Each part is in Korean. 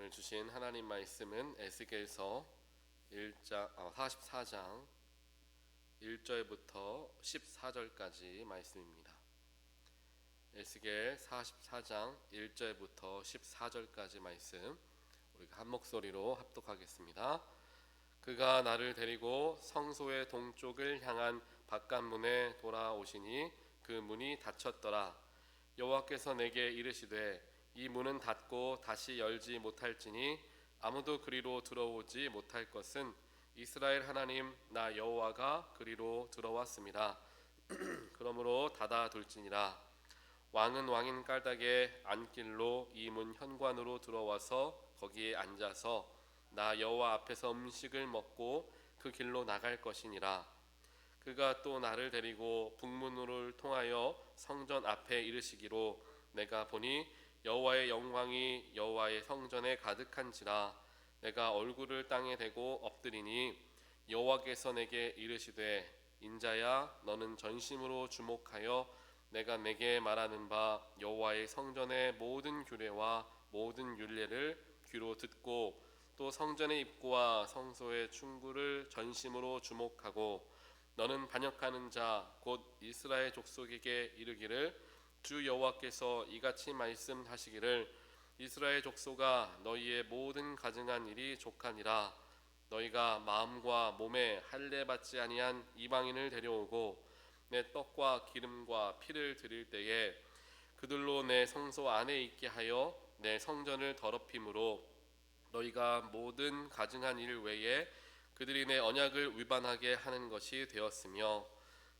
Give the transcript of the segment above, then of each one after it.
오늘 주신 하나님 말씀은 에스겔서 44장 1절부터 14절까지 말씀입니다. 에스겔 44장 1절부터 14절까지 말씀 우리가 한 목소리로 합독하겠습니다. 그가 나를 데리고 성소의 동쪽을 향한 바깥문에 돌아오시니 그 문이 닫혔더라. 여호와께서 내게 이르시되 이 문은 닫고 다시 열지 못할지니 아무도 그리로 들어오지 못할 것은 이스라엘 하나님 나 여호와가 그리로 들어왔습니다. 그러므로 닫아둘지니라. 왕은 왕인 깔닥의 안길로 이 문 현관으로 들어와서 거기에 앉아서 나 여호와 앞에서 음식을 먹고 그 길로 나갈 것이니라. 그가 또 나를 데리고 북문으로 통하여 성전 앞에 이르시기로 내가 보니 여호와의 영광이 여호와의 성전에 가득한지라. 내가 얼굴을 땅에 대고 엎드리니 여호와께서 내게 이르시되 인자야 너는 전심으로 주목하여 내가 내게 말하는 바 여호와의 성전의 모든 규례와 모든 율례를 귀로 듣고 또 성전의 입구와 성소의 충구를 전심으로 주목하고 너는 반역하는 자 곧 이스라엘 족속에게 이르기를 주 여호와께서 이같이 말씀하시기를 이스라엘 족속아 너희의 모든 가증한 일이 족하니라. 너희가 마음과 몸에 할례 받지 아니한 이방인을 데려오고 내 떡과 기름과 피를 드릴 때에 그들로 내 성소 안에 있게 하여 내 성전을 더럽힘으로 너희가 모든 가증한 일 외에 그들이 내 언약을 위반하게 하는 것이 되었으며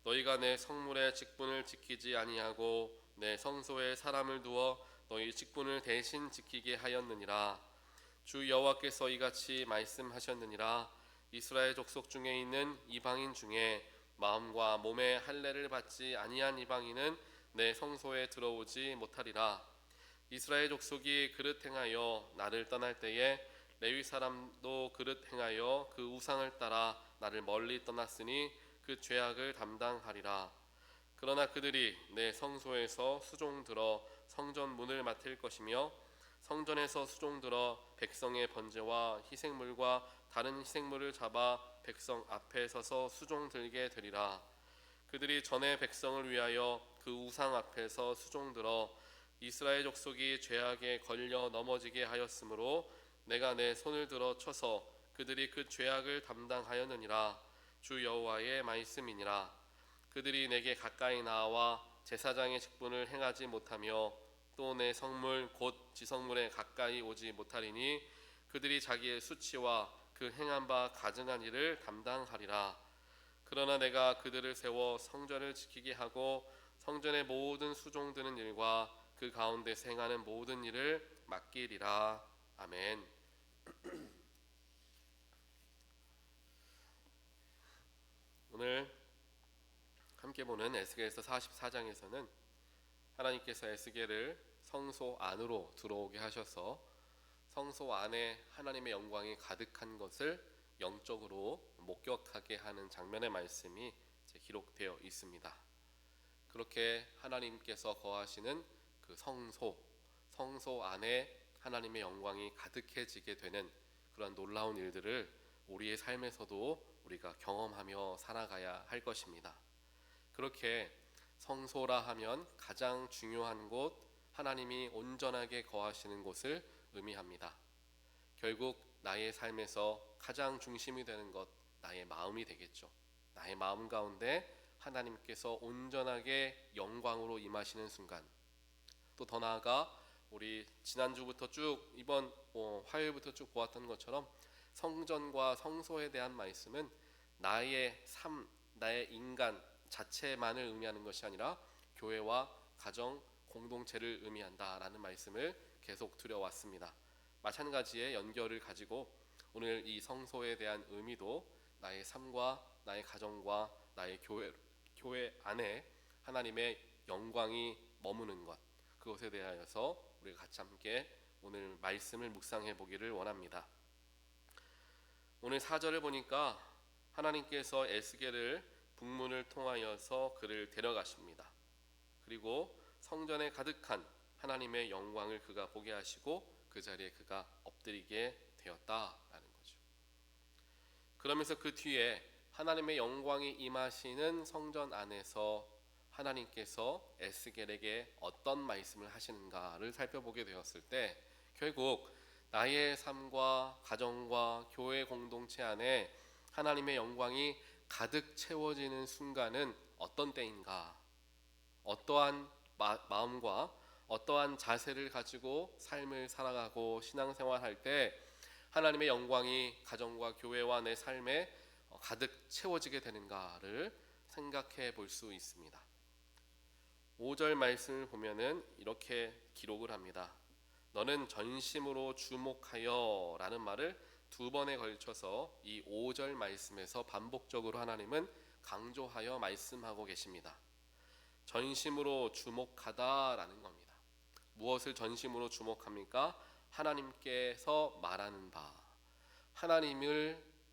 너희가 내 성물의 직분을 지키지 아니하고 내 성소에 사람을 두어 너희 직분을 대신 지키게 하였느니라. 주 여호와께서 이같이 말씀하셨느니라. 이스라엘 족속 중에 있는 이방인 중에 마음과 몸에 할례를 받지 아니한 이방인은 내 성소에 들어오지 못하리라. 이스라엘 족속이 그릇 행하여 나를 떠날 때에 레위 사람도 그릇 행하여 그 우상을 따라 나를 멀리 떠났으니 그 죄악을 담당하리라. 그러나 그들이 내 성소에서 수종들어 성전 문을 맡을 것이며 성전에서 수종들어 백성의 번제와 희생물과 다른 희생물을 잡아 백성 앞에 서서 수종들게 되리라. 그들이 전에 백성을 위하여 그 우상 앞에서 수종들어 이스라엘 족속이 죄악에 걸려 넘어지게 하였으므로 내가 내 손을 들어 쳐서 그들이 그 죄악을 담당하였느니라. 주 여호와의 말씀이니라. 그들이 내게 가까이 나와 제사장의 직분을 행하지 못하며 또 내 성물 곧 지성물에 가까이 오지 못하리니 그들이 자기의 수치와 그 행한 바 가증한 일을 담당하리라. 그러나 내가 그들을 세워 성전을 지키게 하고 성전의 모든 수종드는 일과 그 가운데서 행하는 모든 일을 맡기리라. 아멘. 오늘 함께 보는 에스겔서 44장에서는 하나님께서 에스겔을 성소 안으로 들어오게 하셔서 성소 안에 하나님의 영광이 가득한 것을 영적으로 목격하게 하는 장면의 말씀이 기록되어 있습니다. 그렇게 하나님께서 거하시는 그 성소 안에 하나님의 영광이 가득해지게 되는 그런 놀라운 일들을 우리의 삶에서도 우리가 경험하며 살아가야 할 것입니다. 그렇게 성소라 하면 가장 중요한 곳, 하나님이 온전하게 거하시는 곳을 의미합니다. 결국 나의 삶에서 가장 중심이 되는 것, 나의 마음이 되겠죠. 나의 마음 가운데 하나님께서 온전하게 영광으로 임하시는 순간, 또 더 나아가 우리 지난주부터 쭉 이번 화요일부터 쭉 보았던 것처럼 성전과 성소에 대한 말씀은 나의 삶, 나의 인간 자체만을 의미하는 것이 아니라 교회와 가정, 공동체를 의미한다라는 말씀을 계속 드려왔습니다. 마찬가지의 연결을 가지고 오늘 이 성소에 대한 의미도 나의 삶과 나의 가정과 나의 교회 안에 하나님의 영광이 머무는 것, 그것에 대하여서 우리가 같이 함께 오늘 말씀을 묵상해 보기를 원합니다. 오늘 4절을 보니까 하나님께서 에스겔을 북문을 통하여서 그를 데려가십니다. 그리고 성전에 가득한 하나님의 영광을 그가 보게 하시고 그 그 자리에 그가 엎드리게 되었다라는 거죠. 그러면서 그 뒤에 하나님의 영광이 임하시는 성전 안에서 하나님께서 에스겔에게 어떤 말씀을 하시는가를 살펴보게 되었을 때, 결국 나의 삶과 가정과 교회 공동체 안에 하나님의 영광이 가득 채워지는 순간은 어떤 때인가, 어떠한 마음과 어떠한 자세를 가지고 삶을 살아가고 신앙생활할 때 하나님의 영광이 가정과 교회와 내 삶에 가득 채워지게 되는가를 생각해 볼 수 있습니다. 5절 말씀을 보면은 이렇게 기록을 합니다. 너는 전심으로 주목하여 라는 말을 두 번에 걸쳐서 이 5절 말씀에서 반복적으로 하나님은 강조하여 말씀하고 계십니다. 전심으로 주목하다라는 겁니다. 무엇을 전심으로 주목합니까? 하나님께서 말하는 바,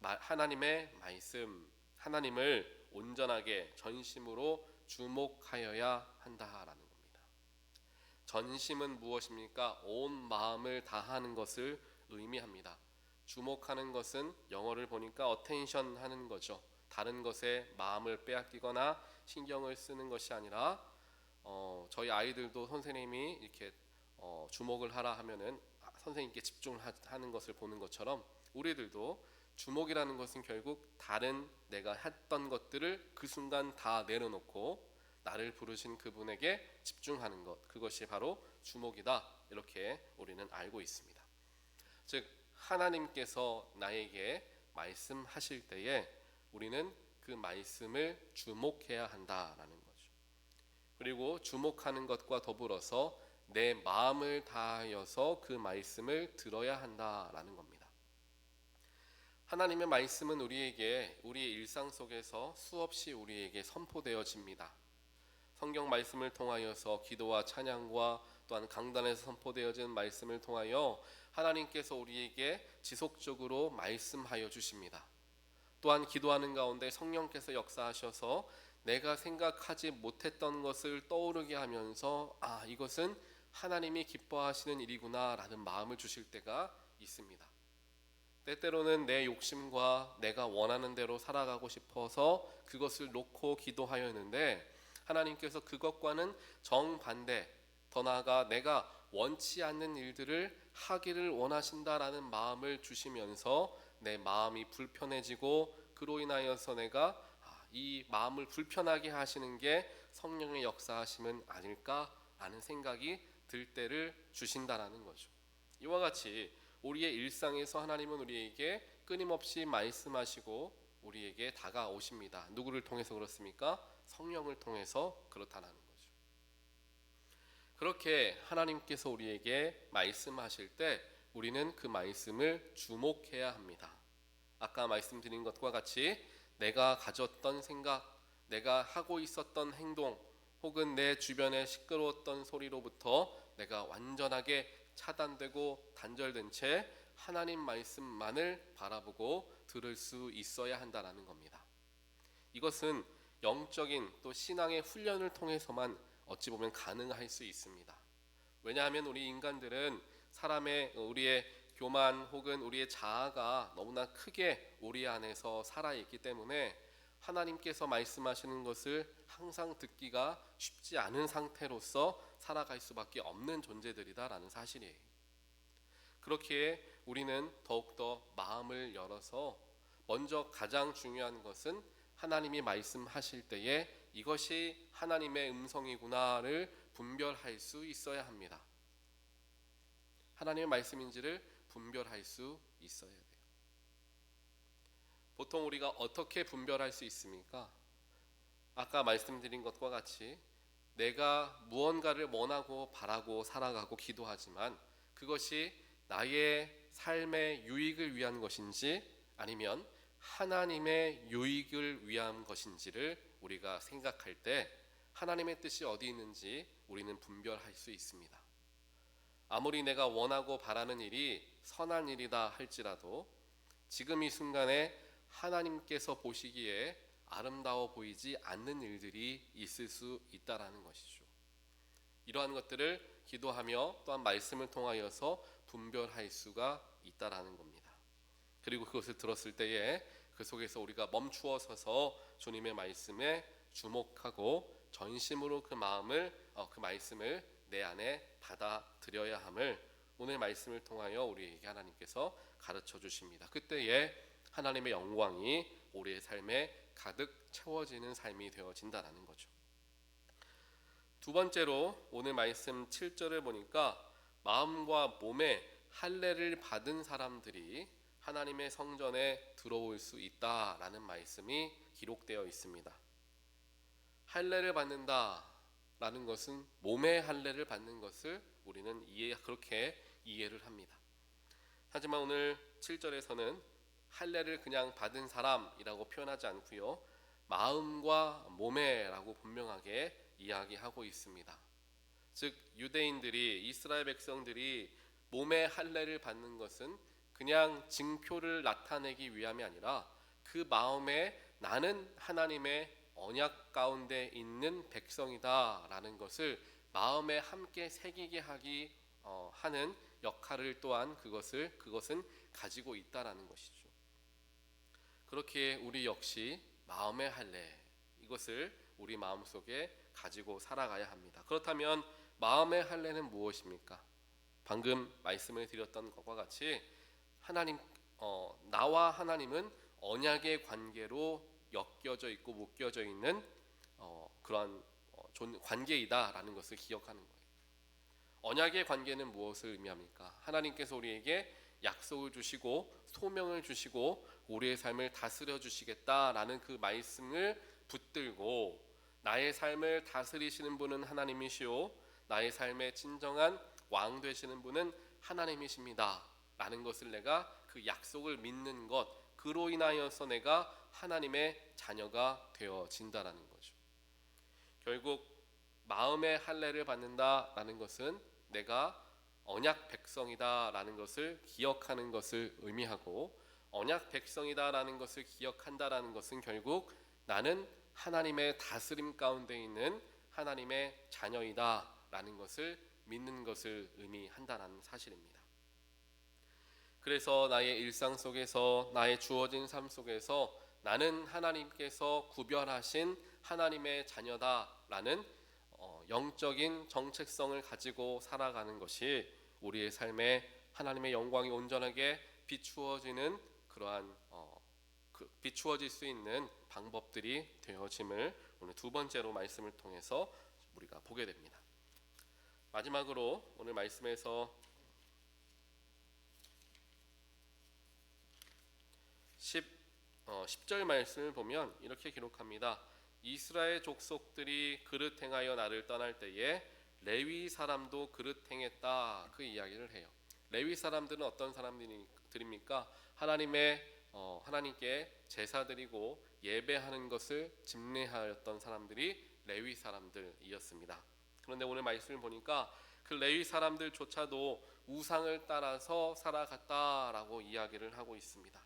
하나님의 말씀, 하나님을 온전하게 전심으로 주목하여야 한다라는 겁니다. 전심은 무엇입니까? 온 마음을 다하는 것을 의미합니다. 주목하는 것은 영어를 보니까 attention 하는 거죠. 다른 것에 마음을 빼앗기거나 신경을 쓰는 것이 아니라 저희 아이들도 선생님이 이렇게 주목을 하라 하면은 선생님께 집중하는 것을 보는 것처럼 우리들도 주목이라는 것은 결국 다른 내가 했던 것들을 그 순간 다 내려놓고 나를 부르신 그분에게 집중하는 것, 그것이 바로 주목이다, 이렇게 우리는 알고 있습니다. 즉 하나님께서 나에게 말씀하실 때에 우리는 그 말씀을 주목해야 한다라는 거죠. 그리고 주목하는 것과 더불어서 내 마음을 다하여서 그 말씀을 들어야 한다라는 겁니다. 하나님의 말씀은 우리에게 우리의 일상 속에서 수없이 우리에게 선포되어집니다. 성경 말씀을 통하여서 기도와 찬양과 또한 강단에서 선포되어진 말씀을 통하여 하나님께서 우리에게 지속적으로 말씀하여 주십니다. 또한 기도하는 가운데 성령께서 역사하셔서 내가 생각하지 못했던 것을 떠오르게 하면서 이것은 하나님이 기뻐하시는 일이구나 라는 마음을 주실 때가 있습니다. 때때로는 내 욕심과 내가 원하는 대로 살아가고 싶어서 그것을 놓고 기도하였는데 하나님께서 그것과는 정반대, 더 나아가 내가 원치 않는 일들을 하기를 원하신다라는 마음을 주시면서 내 마음이 불편해지고 그로 인하여서 내가 이 마음을 불편하게 하시는 게 성령의 역사하심은 아닐까라는 생각이 들 때를 주신다라는 거죠. 이와 같이 우리의 일상에서 하나님은 우리에게 끊임없이 말씀하시고 우리에게 다가오십니다. 누구를 통해서 그렇습니까? 성령을 통해서 그렇다는 거죠. 그렇게 하나님께서 우리에게 말씀하실 때 우리는 그 말씀을 주목해야 합니다. 아까 말씀드린 것과 같이 내가 가졌던 생각, 내가 하고 있었던 행동, 혹은 내 주변의 시끄러웠던 소리로부터 내가 완전하게 차단되고 단절된 채 하나님 말씀만을 바라보고 들을 수 있어야 한다는 겁니다. 이것은 영적인 또 신앙의 훈련을 통해서만 어찌 보면 가능할 수 있습니다. 왜냐하면 우리 인간들은 우리의 교만 혹은 우리의 자아가 너무나 크게 우리 안에서 살아있기 때문에 하나님께서 말씀하시는 것을 항상 듣기가 쉽지 않은 상태로서 살아갈 수밖에 없는 존재들이다라는 사실이에요. 그렇기에 우리는 더욱더 마음을 열어서 먼저 가장 중요한 것은 하나님이 말씀하실 때에 이것이 하나님의 음성이구나를 분별할 수 있어야 합니다. 하나님의 말씀인지를 분별할 수 있어야 돼요. 보통 우리가 어떻게 분별할 수 있습니까? 아까 말씀드린 것과 같이 내가 무언가를 원하고 바라고 살아가고 기도하지만 그것이 나의 삶의 유익을 위한 것인지 아니면 하나님의 유익을 위한 것인지를 우리가 생각할 때 하나님의 뜻이 어디 있는지 우리는 분별할 수 있습니다. 아무리 내가 원하고 바라는 일이 선한 일이다 할지라도 지금 이 순간에 하나님께서 보시기에 아름다워 보이지 않는 일들이 있을 수 있다라는 것이죠. 이러한 것들을 기도하며 또한 말씀을 통하여서 분별할 수가 있다라는 겁니다. 그리고 그것을 들었을 때에 그 속에서 우리가 멈추어 서서 주님의 말씀에 주목하고 전심으로 그 말씀을 내 안에 받아들여야 함을 오늘 말씀을 통하여 우리에게 하나님께서 가르쳐 주십니다. 그때에 하나님의 영광이 우리의 삶에 가득 채워지는 삶이 되어진다라는 거죠. 두 번째로 오늘 말씀 7절을 보니까 마음과 몸에 할례를 받은 사람들이 하나님의 성전에 들어올 수 있다라는 말씀이 기록되어 있습니다. 할례를 받는다라는 것은 몸의 할례를 받는 것을 우리는 그렇게 이해를 합니다. 하지만 오늘 7절에서는 할례를 그냥 받은 사람이라고 표현하지 않고요, 마음과 몸에라고 분명하게 이야기하고 있습니다. 즉 유대인들이, 이스라엘 백성들이 몸의 할례를 받는 것은 그냥 징표를 나타내기 위함이 아니라 그 마음에 나는 하나님의 언약 가운데 있는 백성이다라는 것을 마음에 함께 새기게 하는 역할을 또한 그것은 가지고 있다라는 것이죠. 그렇게 우리 역시 마음의 할례, 이것을 우리 마음속에 가지고 살아가야 합니다. 그렇다면 마음의 할례는 무엇입니까? 방금 말씀을 드렸던 것과 같이 나와 하나님은 언약의 관계로 엮여져 있고 묶여져 있는 그러한 관계이다라는 것을 기억하는 거예요. 언약의 관계는 무엇을 의미합니까? 하나님께서 우리에게 약속을 주시고 소명을 주시고 우리의 삶을 다스려 주시겠다라는 그 말씀을 붙들고 나의 삶을 다스리시는 분은 하나님이시오, 나의 삶의 진정한 왕 되시는 분은 하나님이십니다 라는 것을 내가 그 약속을 믿는 것, 그로 인하여서 내가 하나님의 자녀가 되어진다라는 거죠. 결국 마음의 할례를 받는다라는 것은 내가 언약 백성이다라는 것을 기억하는 것을 의미하고, 언약 백성이다라는 것을 기억한다라는 것은 결국 나는 하나님의 다스림 가운데 있는 하나님의 자녀이다라는 것을 믿는 것을 의미한다는 사실입니다. 그래서 나의 일상 속에서, 나의 주어진 삶 속에서 나는 하나님께서 구별하신 하나님의 자녀다라는 영적인 정체성을 가지고 살아가는 것이 우리의 삶에 하나님의 영광이 온전하게 비추어질 수 있는 방법들이 되어짐을 오늘 두 번째로 말씀을 통해서 우리가 보게 됩니다. 마지막으로 오늘 말씀에서 10절 말씀을 보면 이렇게 기록합니다. 이스라엘 족속들이 그릇 행하여 나를 떠날 때에 레위 사람도 그릇 행했다, 그 이야기를 해요. 레위 사람들은 어떤 사람들입니까? 하나님께 제사 드리고 예배하는 것을 집례하였던 사람들이 레위 사람들이었습니다. 그런데 오늘 말씀을 보니까 그 레위 사람들조차도 우상을 따라서 살아갔다라고 이야기를 하고 있습니다.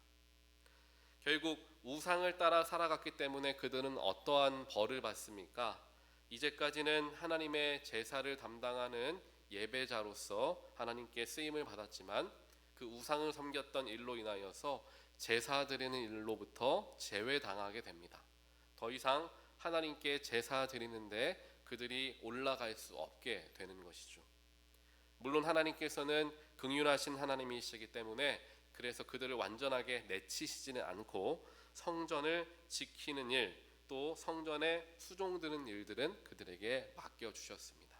결국 우상을 따라 살아갔기 때문에 그들은 어떠한 벌을 받습니까? 이제까지는 하나님의 제사를 담당하는 예배자로서 하나님께 쓰임을 받았지만 그 우상을 섬겼던 일로 인하여서 제사 드리는 일로부터 제외당하게 됩니다. 더 이상 하나님께 제사 드리는데 그들이 올라갈 수 없게 되는 것이죠. 물론 하나님께서는 긍휼하신 하나님이시기 때문에 그래서 그들을 완전하게 내치시지는 않고 성전을 지키는 일, 또 성전에 수종드는 일들은 그들에게 맡겨주셨습니다.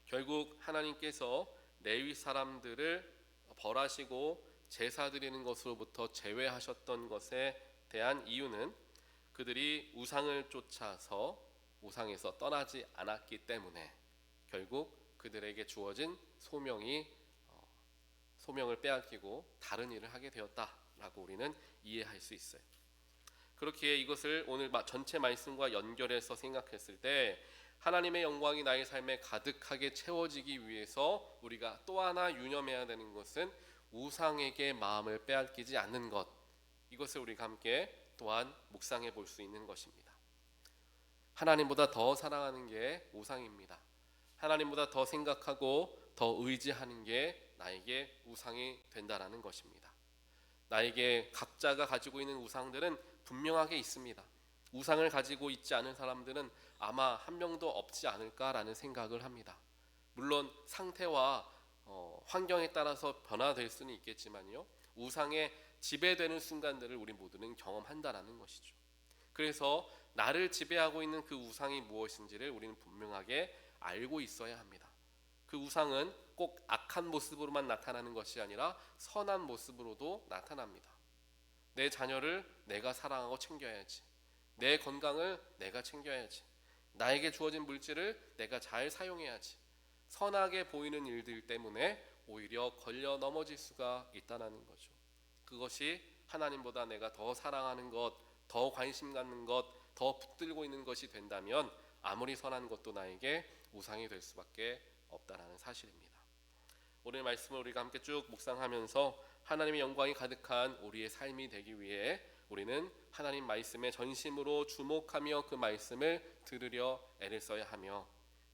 결국 하나님께서 레위 사람들을 벌하시고 제사 드리는 것으로부터 제외하셨던 것에 대한 이유는 그들이 우상을 쫓아서 우상에서 떠나지 않았기 때문에 결국 그들에게 주어진 소명을 빼앗기고 다른 일을 하게 되었다라고 우리는 이해할 수 있어요. 그렇기에 이것을 오늘 전체 말씀과 연결해서 생각했을 때 하나님의 영광이 나의 삶에 가득하게 채워지기 위해서 우리가 또 하나 유념해야 되는 것은 우상에게 마음을 빼앗기지 않는 것, 이것을 우리가 함께 또한 묵상해 볼 수 있는 것입니다. 하나님보다 더 사랑하는 게 우상입니다. 하나님보다 더 생각하고 더 의지하는 게 나에게 우상이 된다라는 것입니다. 나에게 각자가 가지고 있는 우상들은 분명하게 있습니다. 우상을 가지고 있지 않은 사람들은 아마 한 명도 없지 않을까라는 생각을 합니다. 물론 상태와 환경에 따라서 변화될 수는 있겠지만요, 우상에 지배되는 순간들을 우리 모두는 경험한다라는 것이죠. 그래서 나를 지배하고 있는 그 우상이 무엇인지를 우리는 분명하게 알고 있어야 합니다. 그 우상은 꼭 악한 모습으로만 나타나는 것이 아니라 선한 모습으로도 나타납니다. 내 자녀를 내가 사랑하고 챙겨야지, 내 건강을 내가 챙겨야지, 나에게 주어진 물질을 내가 잘 사용해야지, 선하게 보이는 일들 때문에 오히려 걸려 넘어질 수가 있다는 거죠. 그것이 하나님보다 내가 더 사랑하는 것, 더 관심 갖는 것, 더 붙들고 있는 것이 된다면 아무리 선한 것도 나에게 우상이 될 수밖에 없다라는 사실입니다. 오늘 말씀을 우리가 함께 쭉 묵상하면서 하나님의 영광이 가득한 우리의 삶이 되기 위해 우리는 하나님 말씀에 전심으로 주목하며 그 말씀을 들으려 애를 써야 하며,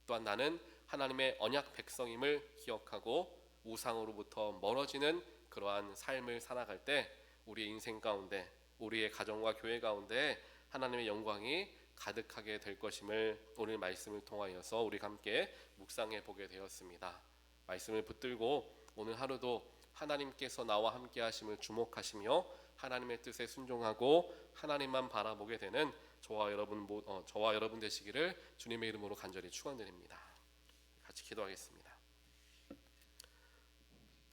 또한 나는 하나님의 언약 백성임을 기억하고 우상으로부터 멀어지는 그러한 삶을 살아갈 때 우리의 인생 가운데, 우리의 가정과 교회 가운데 하나님의 영광이 가득하게 될 것임을 오늘 말씀을 통하여서 우리가 함께 묵상해 보게 되었습니다. 말씀을 붙들고 오늘 하루도 하나님께서 나와 함께 하심을 주목하시며 하나님의 뜻에 순종하고 하나님만 바라보게 되는 저와 여러분 되시기를 주님의 이름으로 간절히 축원드립니다. 같이 기도하겠습니다.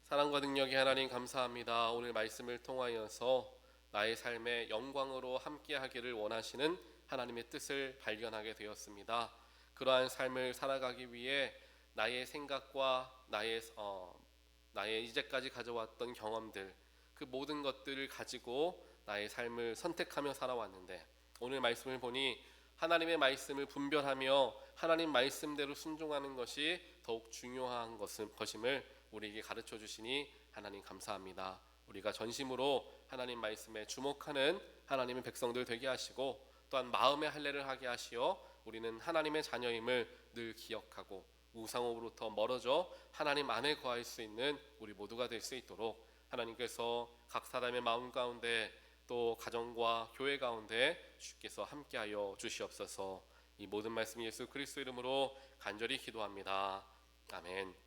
사랑과 능력의 하나님, 감사합니다. 오늘 말씀을 통하여서 나의 삶에 영광으로 함께하기를 원하시는 하나님의 뜻을 발견하게 되었습니다. 그러한 삶을 살아가기 위해 나의 생각과 나의 이제까지 가져왔던 경험들, 그 모든 것들을 가지고 나의 삶을 선택하며 살아왔는데, 오늘 말씀을 보니 하나님의 말씀을 분별하며 하나님 말씀대로 순종하는 것이 더욱 중요한 것임을 우리에게 가르쳐 주시니 하나님 감사합니다. 우리가 전심으로 하나님 말씀에 주목하는 하나님의 백성들 되게 하시고, 또한 마음의 할례를 하게 하시어 우리는 하나님의 자녀임을 늘 기억하고 우상으로부터 멀어져 하나님 안에 거할 수 있는 우리 모두가 될 수 있도록 하나님께서 각 사람의 마음 가운데 또 가정과 교회 가운데 주께서 함께하여 주시옵소서. 이 모든 말씀 예수 그리스도 이름으로 간절히 기도합니다. 아멘.